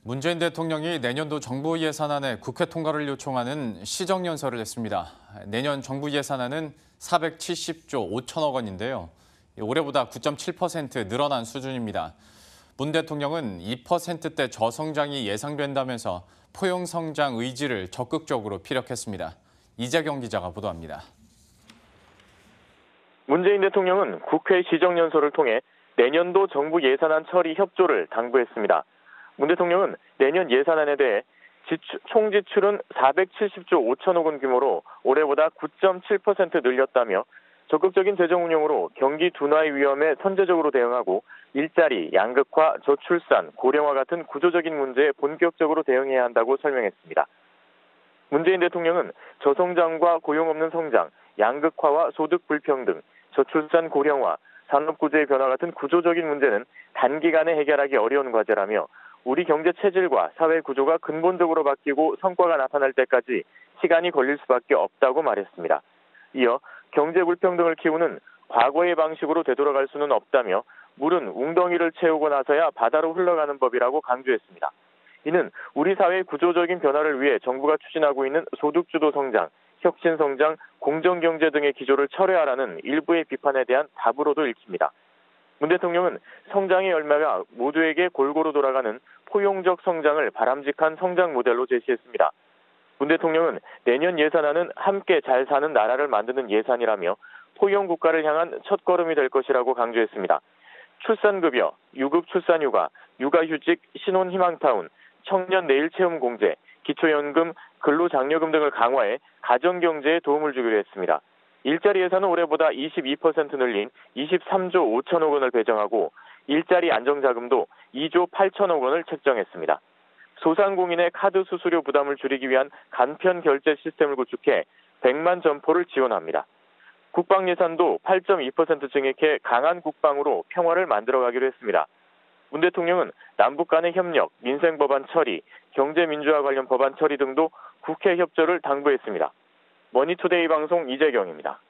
문재인 대통령이 내년도 정부 예산안에 국회 통과를 요청하는 시정연설을 했습니다. 내년 정부 예산안은 470조 5천억 원인데요. 올해보다 9.7% 늘어난 수준입니다. 문 대통령은 2%대 저성장이 예상된다면서 포용 성장 의지를 적극적으로 피력했습니다. 이재경 기자가 보도합니다. 문재인 대통령은 국회 시정연설을 통해 내년도 정부 예산안 처리 협조를 당부했습니다. 문 대통령은 내년 예산안에 대해 총 지출은 470조 5천억 원 규모로 올해보다 9.7% 늘렸다며 적극적인 재정 운용으로 경기 둔화의 위험에 선제적으로 대응하고 일자리, 양극화, 저출산, 고령화 같은 구조적인 문제에 본격적으로 대응해야 한다고 설명했습니다. 문재인 대통령은 저성장과 고용 없는 성장, 양극화와 소득 불평등, 저출산 고령화, 산업구조의 변화 같은 구조적인 문제는 단기간에 해결하기 어려운 과제라며 우리 경제 체질과 사회 구조가 근본적으로 바뀌고 성과가 나타날 때까지 시간이 걸릴 수밖에 없다고 말했습니다. 이어 경제 불평등을 키우는 과거의 방식으로 되돌아갈 수는 없다며 물은 웅덩이를 채우고 나서야 바다로 흘러가는 법이라고 강조했습니다. 이는 우리 사회의 구조적인 변화를 위해 정부가 추진하고 있는 소득주도 성장, 혁신 성장, 공정경제 등의 기조를 철회하라는 일부의 비판에 대한 답으로도 읽힙니다. 문 대통령은 성장의 열매가 모두에게 골고루 돌아가는 포용적 성장을 바람직한 성장 모델로 제시했습니다. 문 대통령은 내년 예산안은 함께 잘 사는 나라를 만드는 예산이라며 포용 국가를 향한 첫걸음이 될 것이라고 강조했습니다. 출산급여, 유급 출산휴가, 육아휴직, 신혼희망타운, 청년 내일체험공제, 기초연금, 근로장려금 등을 강화해 가정경제에 도움을 주기로 했습니다. 일자리 예산은 올해보다 22% 늘린 23조 5천억 원을 배정하고 일자리 안정자금도 2조 8천억 원을 책정했습니다. 소상공인의 카드 수수료 부담을 줄이기 위한 간편 결제 시스템을 구축해 100만 점포를 지원합니다. 국방 예산도 8.2% 증액해 강한 국방으로 평화를 만들어가기로 했습니다. 문 대통령은 남북 간의 협력, 민생 법안 처리, 경제 민주화 관련 법안 처리 등도 국회 협조를 당부했습니다. 머니투데이 방송 이재경입니다.